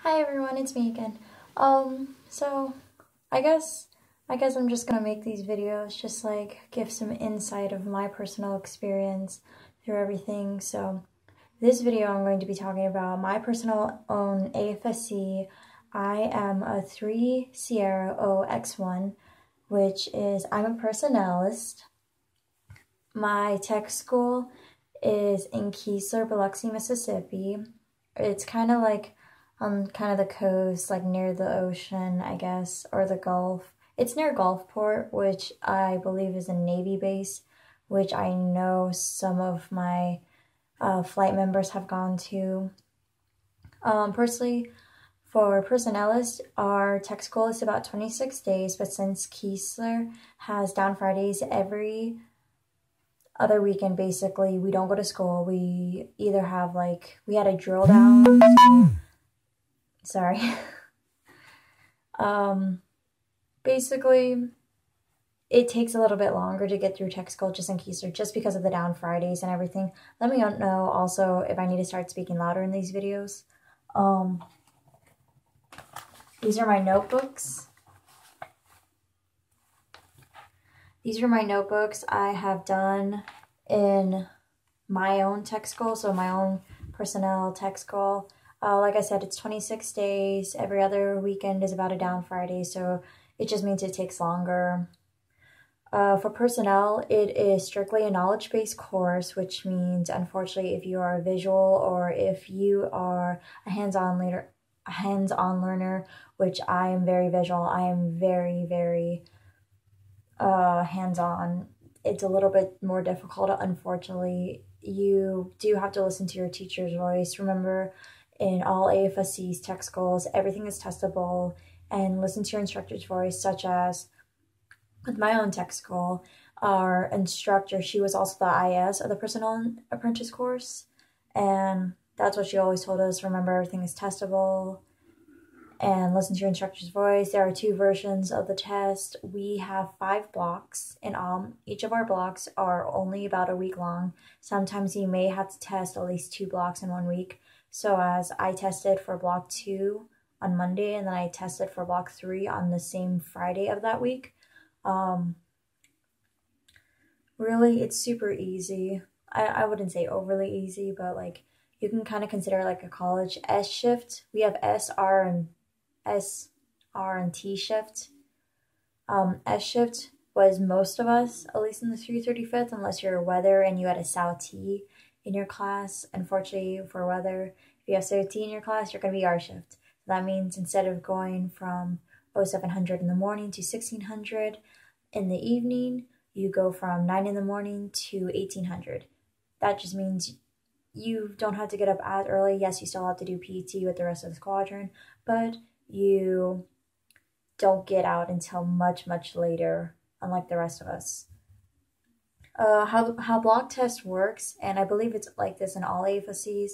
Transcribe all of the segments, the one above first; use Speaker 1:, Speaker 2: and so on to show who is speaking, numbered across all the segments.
Speaker 1: Hi everyone, it's me again. So I guess I'm just gonna make these videos just like give some insight of my personal experience through everything. So this video I'm going to be talking about my personal own AFSC. I am a 3 Sierra OX1, which is I'm a personnelist. My tech school is in Keesler, Biloxi, Mississippi. It's kind of like kind of the coast, like near the ocean, I guess, or the Gulf. It's near Gulfport, which I believe is a Navy base, which I know some of my flight members have gone to. Personally, for personnelists, our tech school is about 26 days, but since Keesler has down Fridays every other weekend, basically, we don't go to school. We either have we had a drill down, sorry. Basically, it takes a little bit longer to get through tech school just in Keesler, just because of the down Fridays and everything. Let me know also if I need to start speaking louder in these videos. These are my notebooks. These are my notebooks I have done in my own tech school, so my own personnel tech school. Like I said, it's 26 days. Every other weekend is about a down Friday, so it just means it takes longer. For personnel, it is strictly a knowledge-based course, which means, unfortunately, if you are a visual or if you are a hands-on learner, which I am very visual, I am very, very hands-on. It's a little bit more difficult, unfortunately. You do have to listen to your teacher's voice. Remember, in all AFSC's tech schools, everything is testable, and listen to your instructor's voice, such as with my own tech school, our instructor, she was also the IS of the Personnel Apprentice course, and that's what she always told us. Remember, everything is testable, and listen to your instructor's voice. There are 2 versions of the test. We have 5 blocks in all. Each of our blocks are only about a week long. Sometimes you may have to test at least 2 blocks in 1 week. So as I tested for block 2 on Monday, and then I tested for block 3 on the same Friday of that week. Really, it's super easy. I wouldn't say overly easy, but you can kind of consider like a college S shift. We have S, R, and T shift. S shift was most of us, at least in the 335th, unless you're weather and you had a SAL T in your class. Unfortunately, for weather, if you have SAL T in your class, you're going to be R shift. So that means instead of going from 0700 in the morning to 1600 in the evening, you go from 9 in the morning to 1800. That just means you don't have to get up as early. Yes, you still have to do PT with the rest of the squadron, but you don't get out until much, much later, unlike the rest of us. How block test works, and I believe it's like this in all AFSCs.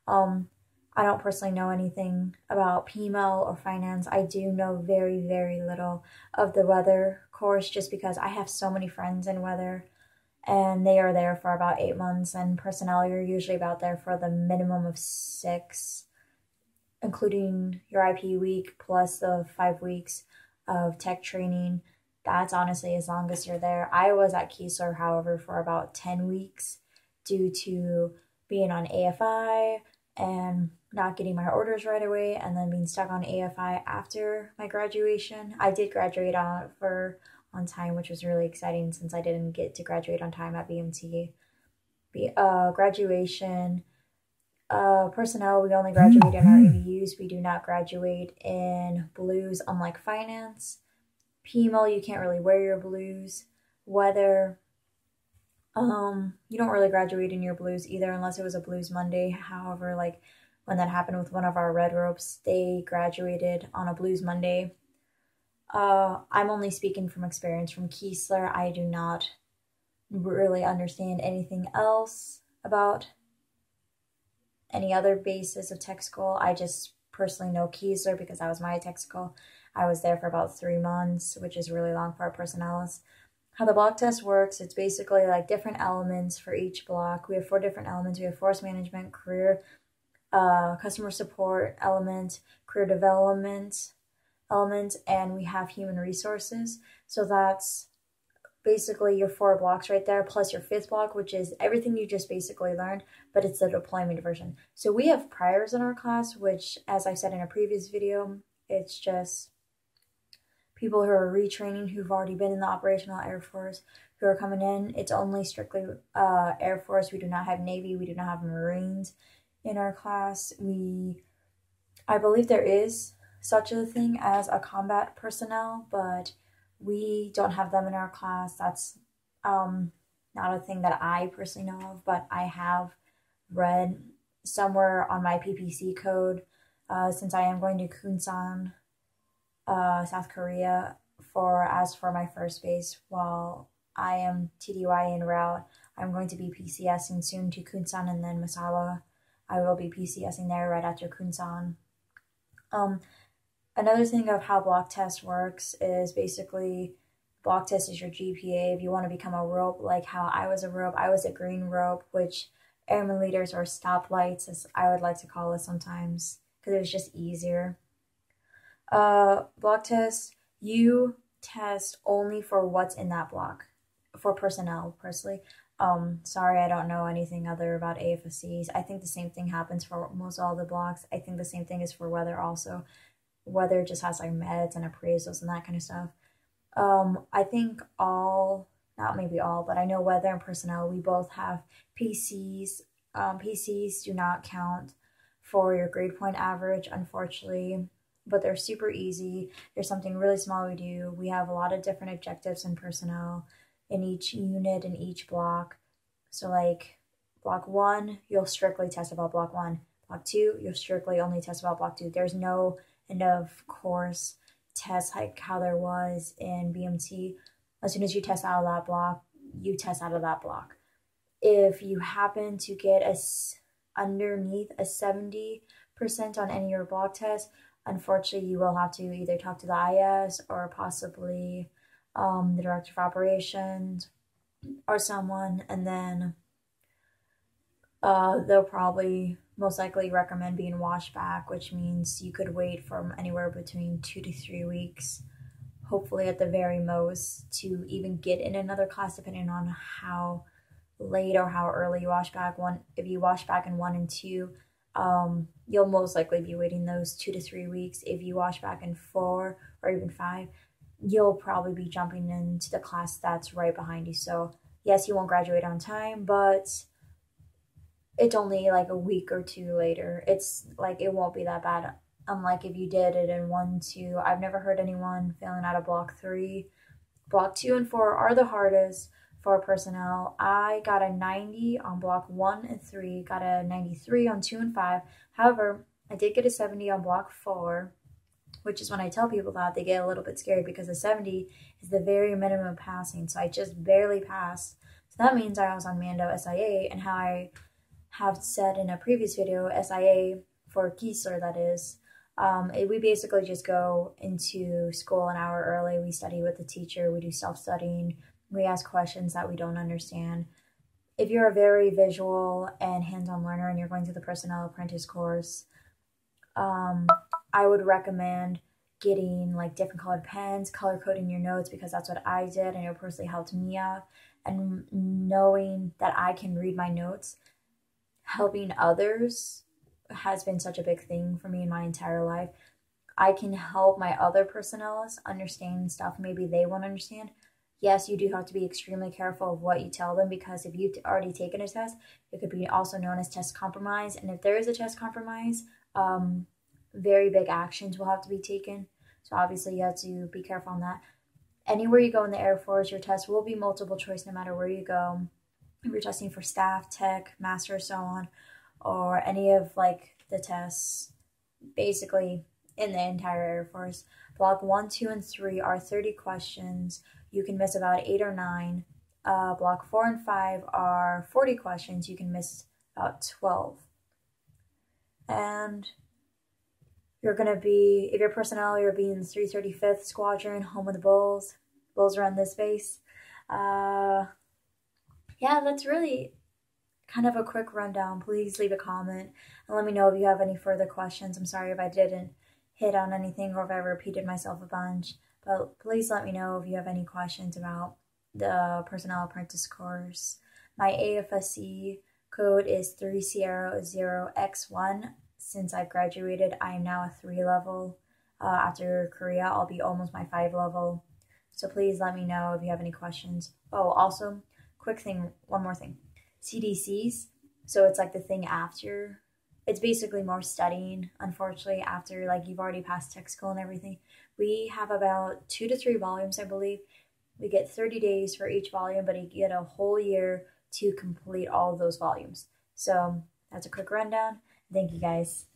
Speaker 1: I don't personally know anything about PML or finance. I do know very, very little of the weather course, just because I have so many friends in weather, and they are there for about 8 months, and personnel, you're usually about there for the minimum of 6, including your IP week plus the 5 weeks of tech training. That's honestly as long as you're there. I was at Keesler, however, for about 10 weeks due to being on AFI and not getting my orders right away, and then being stuck on AFI after my graduation. I did graduate on time, which was really exciting since I didn't get to graduate on time at BMT. Graduation, personnel, we only graduate in our ABUs. We do not graduate in blues, unlike finance. PML, you can't really wear your blues. Weather, you don't really graduate in your blues either, unless it was a Blues Monday. However, when that happened with one of our red ropes, they graduated on a Blues Monday. I'm only speaking from experience from Keesler. I do not really understand anything else about any other basis of tech school. I just personally know Keesler because that was my tech school. I was there for about 3 months, which is really long for our personnelists. How the block test works, it's basically like different elements for each block. We have 4 different elements. We have force management, career customer support element, career development element, and we have human resources. So that's basically your 4 blocks right there, plus your 5th block, which is everything you just basically learned, but it's the deployment version. So we have priors in our class, which, as I said in a previous video, it's just people who are retraining, who've already been in the operational Air Force, who are coming in. It's only strictly Air Force. We do not have Navy. We do not have Marines in our class. I believe there is such a thing as a combat personnel, but we don't have them in our class. That's not a thing that I personally know of, but I have read somewhere on my PPC code, since I am going to Kunsan, South Korea, as for my first base while I am TDY en route. I'm going to be PCSing soon to Kunsan and then Misawa. I will be PCSing there right after Kunsan. Another thing of how block test works is basically block test is your GPA. If you want to become a rope, like how I was a rope, I was a green rope, which airman leaders or stoplights, as I would like to call it sometimes, because it was just easier. Block test, you test only for what's in that block. For personnel, personally. Sorry, I don't know anything other about AFSCs. I think the same thing happens for most all the blocks. I think the same thing is for weather also. Weather just has like meds and appraisals and that kind of stuff. I think not maybe all, but I know weather and personnel, we both have PCs. PCs do not count for your grade point average, unfortunately, but they're super easy. There's something really small we do. We have a lot of different objectives in personnel in each unit, in each block. So like block 1, you'll strictly test about block 1. Block 2, you'll strictly only test about block 2. There's no end of course test like how there was in BMT. As soon as you test out of that block, you test out of that block. If you happen to get underneath a 70% on any of your block tests, unfortunately, you will have to either talk to the IS or possibly the director of operations or someone, and then they'll probably most likely recommend being washed back, which means you could wait from anywhere between 2 to 3 weeks, hopefully at the very most, to even get in another class, depending on how late or how early you wash back. If you wash back in 1 and 2, you'll most likely be waiting those 2 to 3 weeks. If you wash back in 4 or even 5, you'll probably be jumping into the class that's right behind you. So yes, you won't graduate on time, but it's only like a week or 2 later. It's like, it won't be that bad. Unlike if you did it in 1, 2, I've never heard anyone failing out of block 3. Block 2 and 4 are the hardest for personnel. I got a 90 on block 1 and 3, got a 93 on 2 and 5. However, I did get a 70 on block 4, which is when I tell people that, they get a little bit scared because the 70 is the very minimum passing. So I just barely passed. So that means I was on Mando SIA, and how I have said in a previous video, SIA for Keesler, that is, we basically just go into school an hour early. We study with the teacher. We do self-studying. We ask questions that we don't understand. If you're a very visual and hands-on learner and you're going through the personnel apprentice course, I would recommend getting like different colored pens, color coding your notes, because that's what I did and it personally helped me out. And knowing that I can read my notes, helping others has been such a big thing for me in my entire life. I can help my other personnel understand stuff maybe they won't understand. Yes, you do have to be extremely careful of what you tell them, because if you've already taken a test, it could be also known as test compromise. And if there is a test compromise, very big actions will have to be taken. So obviously you have to be careful on that. Anywhere you go in the Air Force, your test will be multiple choice no matter where you go. If you're testing for staff, tech, master, so on, or any of like the tests, basically in the entire Air Force. Block 1, 2, and 3 are 30 questions. You can miss about 8 or 9. Block 4 and 5 are 40 questions. You can miss about 12. And you're going to be, if you're personnel, you'll be in the 335th Squadron, home of the Bulls. Bulls run this base. Yeah, that's really kind of a quick rundown. Please leave a comment and let me know if you have any further questions. I'm sorry if I didn't hit on anything or if I repeated myself a bunch, but please let me know if you have any questions about the Personnel Apprentice course. My AFSC code is 300X1. Since I've graduated, I am now a 3 level. After Korea, I'll be almost my 5 level. So please let me know if you have any questions. Oh, also, quick thing, one more thing. CDCs, so it's like the thing after. It's basically more studying, unfortunately, after like you've already passed tech school and everything. We have about 2 to 3 volumes, I believe. We get 30 days for each volume, but you get a whole year to complete all of those volumes. So that's a quick rundown. Thank you guys.